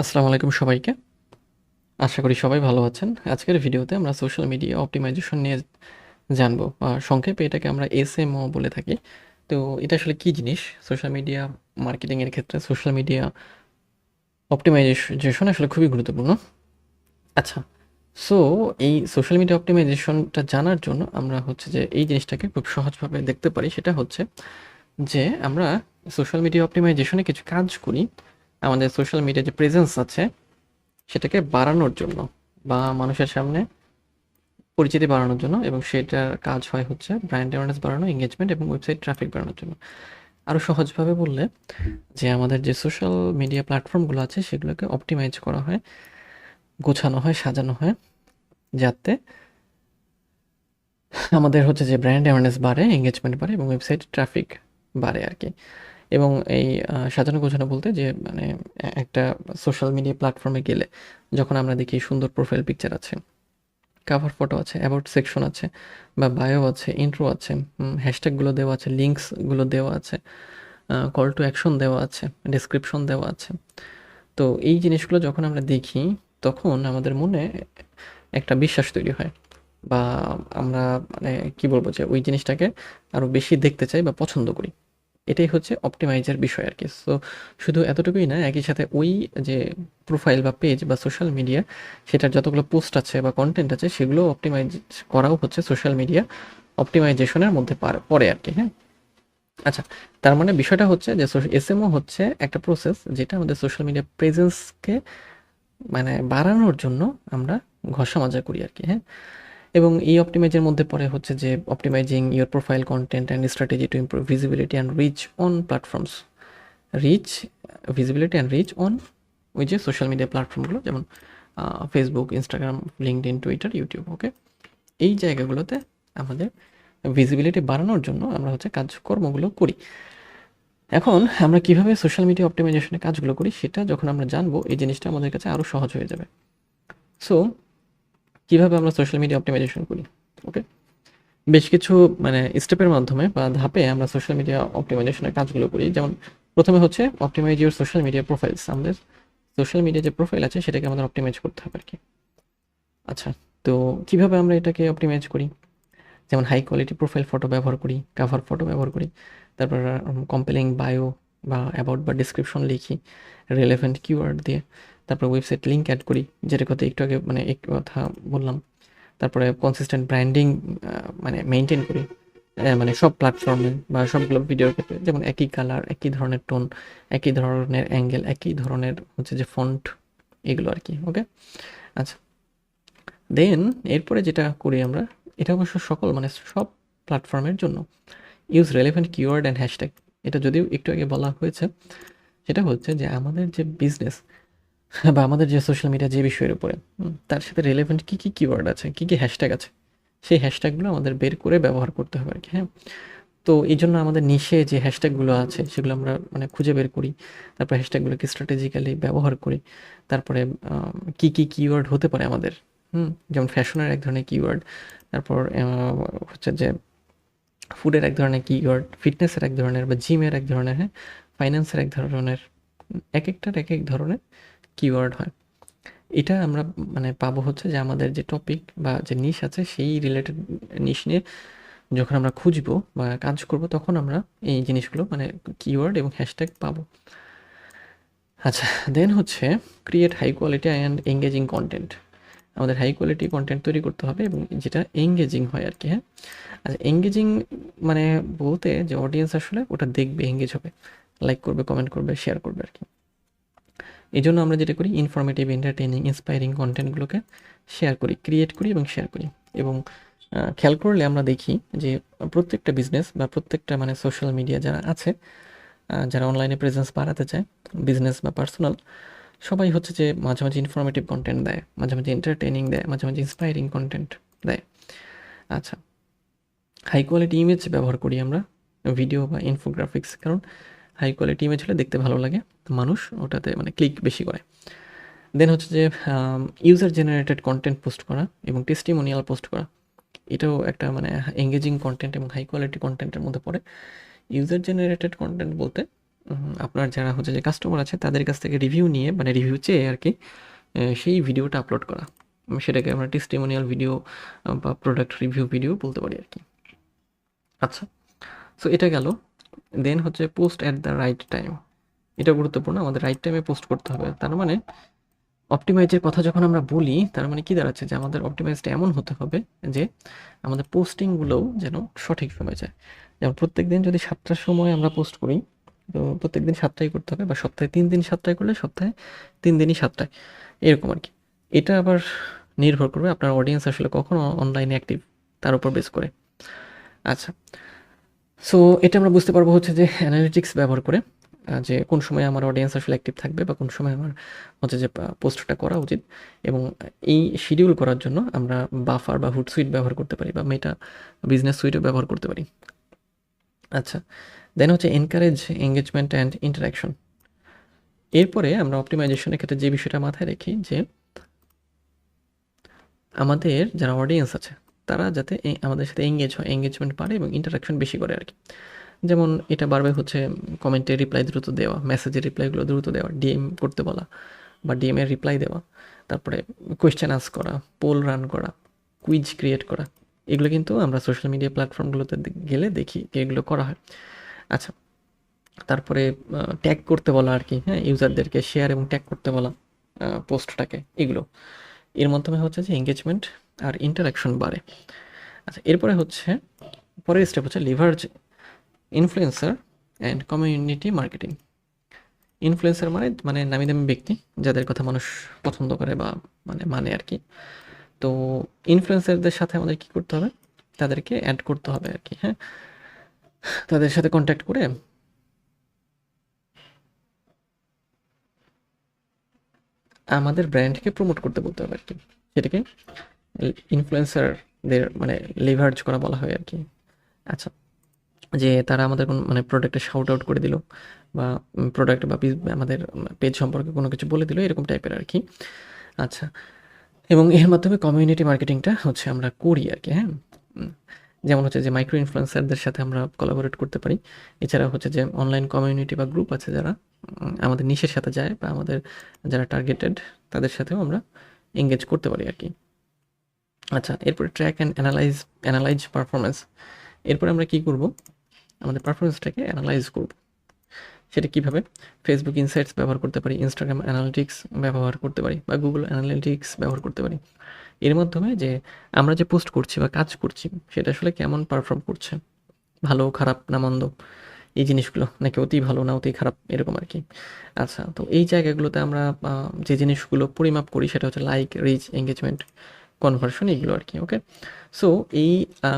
আসসালামু আলাইকুম সবাইকে। আশা করি সবাই ভালো আছেন। আজকের ভিডিওতে আমরা সোশ্যাল মিডিয়া অপটিমাইজেশন নিয়ে জানবো। সংক্ষেপে এটাকে আমরা এসএমও বলে থাকি। তো এটা আসলে কী জিনিস? সোশ্যাল মিডিয়া মার্কেটিংয়ের ক্ষেত্রে সোশ্যাল মিডিয়া অপটিমাইজেশন আসলে খুবই গুরুত্বপূর্ণ। আচ্ছা, সো এই সোশ্যাল মিডিয়া অপটিমাইজেশনটা জানার জন্য আমরা হচ্ছে যে এই জিনিসটাকে খুব সহজভাবে দেখতে পারি। সেটা হচ্ছে যে আমরা সোশ্যাল মিডিয়া অপটিমাইজেশনে কিছু কাজ করি। আমাদের সোশ্যাল মিডিয়া যে প্রেজেন্স আছে সেটাকে বাড়ানোর জন্য বা মানুষের সামনে পরিচিতি বাড়ানোর জন্য, এবং সেটার কাজ হয় হচ্ছে ব্র্যান্ড অ্যাওয়ারনেস বাড়ানো, এঙ্গেজমেন্ট এবং ওয়েবসাইট ট্রাফিক বাড়ানোর জন্য। আরও সহজভাবে বললে যে আমাদের যে সোশ্যাল মিডিয়া প্ল্যাটফর্মগুলো আছে সেগুলোকে অপটিমাইজ করা হয়, গোছানো হয়, সাজানো হয়, যাতে আমাদের হচ্ছে যে ব্র্যান্ড অ্যাওয়ারনেস বাড়ে, এঙ্গেজমেন্ট বাড়ে এবং ওয়েবসাইট ট্রাফিক বাড়ে আর কি। এবং এই সাজানো গোছানো বলতে যে মানে একটা সোশ্যাল মিডিয়া প্ল্যাটফর্মে গেলে যখন আমরা দেখি সুন্দর প্রোফাইল পিকচার আছে, কাভার ফটো আছে, অ্যাবাউট সেকশন আছে বা বায়ো আছে, ইন্ট্রো আছে, হ্যাশট্যাগুলো দেওয়া আছে, লিঙ্কসগুলো দেওয়া আছে, কল টু অ্যাকশন দেওয়া আছে, ডেসক্রিপশন দেওয়া আছে। তো এই জিনিসগুলো যখন আমরা দেখি তখন আমাদের মনে একটা বিশ্বাস তৈরি হয়, বা আমরা মানে কি বলবো যে ওই জিনিসটাকে আরও বেশি দেখতে চাই বা পছন্দ করি। এটাই হচ্ছে অপটিমাইজের বিষয় আর কি। সো শুধু এতটুকুই না, একই সাথে ওই যে প্রোফাইল বা পেজ বা সোশ্যাল মিডিয়া, সেটার যতগুলো পোস্ট আছে বা কন্টেন্ট আছে সেগুলো অপটিমাইজ করাও হচ্ছে সোশ্যাল মিডিয়া অপটিমাইজেশনের মধ্যে পড়ে আর কি। হ্যাঁ, আচ্ছা, তার মানে বিষয়টা হচ্ছে যে এসএমও হচ্ছে একটা প্রসেস যেটা আমাদের সোশ্যাল মিডিয়া প্রেজেন্সকে মানে বাড়ানোর জন্য আমরা ঘষা মাজা করি আর কি। হ্যাঁ, এবং এই অপটিমাইজের মধ্যে পড়ে হচ্ছে যে optimising your profile content and strategy to improve visibility and reach on platforms. Reach, visibility and reach on ওই যে সোশ্যাল মিডিয়া প্ল্যাটফর্মগুলো, যেমন Facebook, Instagram, LinkedIn, Twitter, YouTube. Okay, এই জায়গাগুলোতে আমাদের ভিজিবিলিটি বাড়ানোর জন্য আমরা হচ্ছে কাজকর্মগুলো করি। এখন আমরা কিভাবে সোশ্যাল মিডিয়া অপটিমাইজেশনের কাজগুলো করি সেটা যখন আমরা জানবো, এই জিনিসটা আমাদের কাছে আরও সহজ হয়ে যাবে। সো কিভাবে আমরা সোশ্যাল মিডিয়া অপটিমাইজেশন করি? ওকে, বেশ কিছু মানে স্টেপের মাধ্যমে বা ধাপে আমরা সোশ্যাল মিডিয়া অপটিমাইজেশনের কাজগুলো করি। যেমন প্রথমে হচ্ছে optimize your social media profiles. আমাদের সোশ্যাল মিডিয়া যে প্রোফাইল আছে সেটাকে আমাদের অপটিমাইজ করতে হবে আর কি। আচ্ছা, তো কিভাবে আমরা এটাকে অপটিমাইজ করি? যেমন হাই কোয়ালিটি প্রোফাইল ফটো ব্যবহার করি, কাভার ফটো ব্যবহার করি, তারপর কম্পেলিং বায়ো বা অ্যাবাউট বা ডিসক্রিপশন লিখি রিলেভেন্ট কিওয়ার্ড দিয়ে, তারপর ওয়েবসাইট লিঙ্ক অ্যাড করি, যেটার কথা একটু আগে মানে একটু কথা বললাম। তারপরে কনসিস্টেন্ট ব্র্যান্ডিং মানে মেনটেন করি, মানে সব প্ল্যাটফর্মে বা সবগুলো ভিডিওর ক্ষেত্রে, যেমন একই কালার, একই ধরনের টোন, একই ধরনের অ্যাঙ্গেল, একই ধরনের হচ্ছে যে ফন্ট, এগুলো আর কি। ওকে, আচ্ছা, দেন এরপরে যেটা করি আমরা, এটা অবশ্য সকল মানে সব প্ল্যাটফর্মের জন্য, use relevant keyword and hashtag. এটা যদিও একটু আগে বলা হয়েছে, সেটা হচ্ছে যে আমাদের যে বিজনেস বা আমাদের যে সোশ্যাল মিডিয়া যে বিষয়ের উপরে, তার সাথে রেলেভেন্ট কী কী কিওয়ার্ড আছে, কী কী হ্যাশট্যাগ আছে, সেই হ্যাশট্যাগুলো আমাদের বের করে ব্যবহার করতে হবে আর কি। হ্যাঁ, তো এই জন্য আমাদের নিশে যে হ্যাশট্যাগুলো আছে সেগুলো আমরা মানে খুঁজে বের করি, তারপর হ্যাশট্যাগুলোকে স্ট্র্যাটেজিক্যালি ব্যবহার করি। তারপরে কী কী কিওয়ার্ড হতে পারে আমাদের, যেমন ফ্যাশনের এক ধরনের কিওয়ার্ড, তারপর হচ্ছে যে ফুডের এক ধরনের কিওয়ার্ড, ফিটনেসের এক ধরনের, বা জিমের এক ধরনের, হ্যাঁ, ফাইন্যান্সের এক ধরনের, এক একটার এক এক ধরনের কিওয়ার্ড হয়। এটা আমরা মানে পাবো হচ্ছে যে আমাদের যে টপিক বা যে নিশ আছে সেই রিলেটেড নিশ নিয়ে যখন আমরা খুঁজবো বা কাজ করব, তখন আমরা এই জিনিসগুলো মানে কিওয়ার্ড এবং হ্যাশট্যাগ পাবো। আচ্ছা, দেন হচ্ছে create high quality and engaging content. আমাদের হাই কোয়ালিটি কন্টেন্ট তৈরি করতে হবে এবং যেটা এঙ্গেজিং হয় আর কি। হ্যাঁ, আচ্ছা, এঙ্গেজিং মানে বলতে যে অডিয়েন্স আসলে ওটা দেখবে, এঙ্গেজ হবে, লাইক করবে, কমেন্ট করবে, শেয়ার করবে আর কি। এই জন্য আমরা যেটা করি, ইনফরমেটিভ, এন্টারটেইনিং, ইন্সপায়ারিং কন্টেন্টগুলোকে শেয়ার করি, ক্রিয়েট করি এবং শেয়ার করি। এবং খেয়াল করলে আমরা দেখি যে প্রত্যেকটা বিজনেস বা প্রত্যেকটা মানে সোশ্যাল মিডিয়া যারা আছে, যারা অনলাইনে প্রেজেন্স বাড়াতে চায়, বিজনেস বা পার্সোনাল, সবাই হচ্ছে যে মাঝে মাঝে ইনফরমেটিভ কন্টেন্ট দেয়, মাঝে মাঝে এন্টারটেইনিং দেয়, মাঝে মাঝে ইন্সপায়ারিং কন্টেন্ট দেয়। আচ্ছা, হাই কোয়ালিটি ইমেজ ব্যবহার করি আমরা, ভিডিও বা ইনফোগ্রাফিক্স, কারণ হাই কোয়ালিটি ইমেজ হলে দেখতে ভালো লাগে, মানুষ ওটাতে মানে ক্লিক বেশি করে। দেন হচ্ছে যে ইউজার জেনারেটেড কন্টেন্ট পোস্ট করা এবং টেস্টিমোনিয়াল পোস্ট করা, এটাও একটা মানে এঙ্গেজিং কন্টেন্ট এবং হাই কোয়ালিটি কন্টেন্টের মধ্যে পড়ে। ইউজার জেনারেটেড কন্টেন্ট বলতে আপনার যারা হচ্ছে যে কাস্টমার আছে তাদের কাছ থেকে রিভিউ নিয়ে মানে রিভিউ চেয়ে আরকি সেই ভিডিওটা আপলোড করা। সেটাকে আমরা টেস্টিমোনিয়াল ভিডিও বা প্রোডাক্ট রিভিউ ভিডিও বলতে পারি আরকি। আচ্ছা, সো এটা গেল। দেন হচ্ছে post at the right time. এটা গুরুত্বপূর্ণ, আমাদের রাইট টাইমে পোস্ট করতে হবে। তার মানে অপটিমাইজের কথা যখন আমরা বলি, তার মানে কি দাঁড়াচ্ছে যে আমাদের অপটিমাইজটা এমন হতে হবে যে আমাদের পোস্টিংগুলোও যেন সঠিক সময়ে যায়। যেমন প্রত্যেকদিন যদি ৭টার সময় আমরা পোস্ট করি, তো প্রত্যেকদিন ৭টায় করতে হবে, বা সপ্তাহে ৩ দিন ৭টায় করলে সপ্তাহে ৩ দিনই ৭টায়, এরকম আরকি। এটা আবার নির্ভর করবে আপনার অডিয়েন্স আসলে কখন অনলাইনে অ্যাক্টিভ তার উপর বেস করে। আচ্ছা, সো এটা আমরা বুঝতে পারবো হচ্ছে যে অ্যানালিটিক্স ব্যবহার করে, যে কোন সময় আমার অডিয়েন্স আসলে অ্যাক্টিভ থাকবে বা কোন সময় আমার হচ্ছে যে পোস্টটা করা উচিত। এবং এই শিডিউল করার জন্য আমরা বাফার বা হুটসুইট ব্যবহার করতে পারি, বা মেটা বিজনেস সুইটও ব্যবহার করতে পারি। আচ্ছা, দেন হচ্ছে এনকারেজ এঙ্গেজমেন্ট অ্যান্ড ইন্টারাকশন। এরপরে আমরা অপটিমাইজেশনের ক্ষেত্রে যে বিষয়টা মাথায় রাখি যে আমাদের যারা অডিয়েন্স আছে তারা যাতে আমাদের সাথে এঙ্গেজ হয়, এঙ্গেজমেন্ট বাড়ে এবং ইন্টারাকশন বেশি করে আর কি। যেমন এটা বারবার হচ্ছে কমেন্টের রিপ্লাই দ্রুত দেওয়া, মেসেজের রিপ্লাইগুলো দ্রুত দেওয়া, ডিএম করতে বলা বা ডিএমের রিপ্লাই দেওয়া, তারপরে কোয়েশ্চেন আস্ক করা, পোল রান করা, কুইজ ক্রিয়েট করা। এগুলো কিন্তু আমরা সোশ্যাল মিডিয়া প্ল্যাটফর্মগুলোতে গেলে দেখি এগুলো করা হয়। আচ্ছা, তারপরে ট্যাগ করতে বলা আর কি, হ্যাঁ, ইউজারদেরকে শেয়ার এবং ট্যাগ করতে বলা পোস্টটাকে, এগুলো এর মাধ্যমে হচ্ছে যে এঙ্গেজমেন্ট আর ইন্টারাকশন বাড়ে। আচ্ছা, এরপরে হচ্ছে পরের স্টেপ হচ্ছে leverage influencer and community marketing. Influencer মানে মানে নামি দামি ব্যক্তি যাদের কথা মানুষ পছন্দ করে বা মানে আর কি। তো ইনফ্লুয়েন্সারদের সাথে আমাদের কি করতে হবে, তাদেরকে অ্যাড করতে হবে আর কি, হ্যাঁ, তাদের সাথে কন্ট্যাক্ট করে আমাদের ব্র্যান্ডকে প্রমোট করতে বলতে হবে আর কি। সেটাকে ইনফ্লুয়েন্সারদের মানে লিভারেজ করা বলা হয় আর কি। আচ্ছা, যে তারা আমাদের কোনো মানে প্রোডাক্টে শাউট আউট করে দিল, বা প্রোডাক্ট বা আমাদের পেজ সম্পর্কে কোনো কিছু বলে দিল, এরকম টাইপের আর কি। আচ্ছা, এবং এর মাধ্যমে কমিউনিটি মার্কেটিংটা হচ্ছে আমরা করি আর কি, হ্যাঁ। যেমন হচ্ছে যে মাইক্রো ইনফ্লুয়েন্সারদের সাথে আমরা কোলাবোরেট করতে পারি। এছাড়া হচ্ছে যে অনলাইন কমিউনিটি বা গ্রুপ আছে যারা আমাদের নিশের সাথে যায়, বা আমাদের যারা টার্গেটেড তাদের সাথেও আমরা এঙ্গেজ করতে পারি আর কি। আচ্ছা, এরপরে ট্র্যাক অ্যান্ড অ্যানালাইজ পারফরমেন্স। এরপরে আমরা কি করব, আমাদের পারফরমেন্সটাকে অ্যানালাইজ করব। সেটা কীভাবে? ফেসবুক ইনসাইটস ব্যবহার করতে পারি, ইনস্টাগ্রাম অ্যানালিটিক্স ব্যবহার করতে পারি, বা গুগল অ্যানালিটিক্স ব্যবহার করতে পারি। এর মাধ্যমে যে আমরা যে পোস্ট করছি বা কাজ করছি সেটা আসলে কেমন পারফর্ম করছে, ভালো খারাপ না মন্দ, এই জিনিসগুলো, নাকি অতি ভালো না অতি খারাপ, এরকম আর কি। আচ্ছা, তো এই জায়গাগুলোতে আমরা যে জিনিসগুলো পরিমাপ করি সেটা হচ্ছে লাইক, রিচ, এঙ্গেজমেন্ট, কনভার্সন, এগুলো আর কি। ওকে, সো এই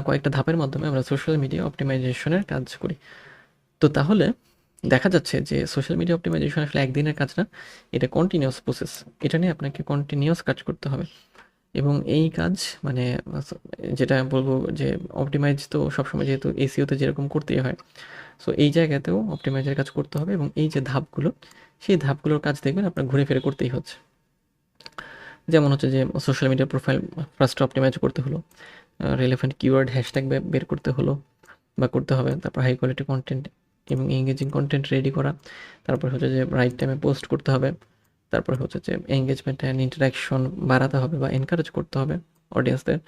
কয়েকটা ধাপের মাধ্যমে আমরা সোশ্যাল মিডিয়া অপটিমাইজেশনের কাজ করি। তো তাহলে দেখা যাচ্ছে যে সোশ্যাল মিডিয়া অপটিমাইজেশন আসলে একদিনের কাজ না, এটা কন্টিনিউয়াস প্রসেস। এটা নিয়ে আপনাকে কন্টিনিউয়াস কাজ করতে হবে। এবং এই কাজ মানে যেটা বলবো যে অপটিমাইজ তো সবসময় যেহেতু এসিওতে যেরকম করতেই হয়, সো এই জায়গাতেও অপটিমাইজের কাজ করতে হবে। এবং এই যে ধাপগুলো, সেই ধাপগুলোর কাজ দেখবেন আপনার ঘুরে ফিরে করতেই হচ্ছে। যেমন হচ্ছে যে social media profile first optimize করতে হলো, রিলেভেন্ট কিওয়ার্ড হ্যাশট্যাগ বের করতে হলো বা করতে হবে, তারপর হাই কোয়ালিটি কন্টেন্ট এবং এঙ্গেজিং কন্টেন্ট রেডি করা, তারপর হচ্ছে যে রাইট টাইমে পোস্ট করতে হবে, তারপর হচ্ছে যে এঙ্গেজমেন্ট অ্যান্ড ইন্টারাকশন বাড়াতে হবে বা এনকারেজ করতে হবে অডিয়েন্সদের,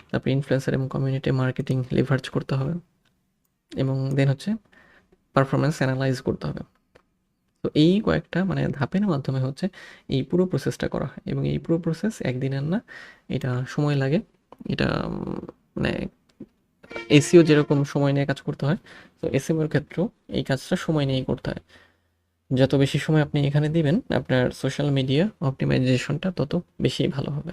তারপর ইনফ্লুয়েন্সার এবং কমিউনিটি মার্কেটিং লিভারেজ করতে হবে, এবং দেন হচ্ছে পারফরমেন্স অ্যানালাইজ করতে হবে। তো এই কয়েকটা মানে ধাপের মাধ্যমে হচ্ছে এই পুরো প্রসেসটা করা হয়, এবং এই পুরো প্রসেস একদিনের না, এটা সময় লাগে। এটা মানে এসিও যেরকম সময় নিয়ে কাজ করতে হয়, তো এসএমওর ক্ষেত্রেও এই কাজটা সময় নিয়েই করতে হয়। যত বেশি সময় আপনি এখানে দিবেন আপনার সোশ্যাল মিডিয়া অপটিমাইজেশনটা তত বেশি ভালো হবে।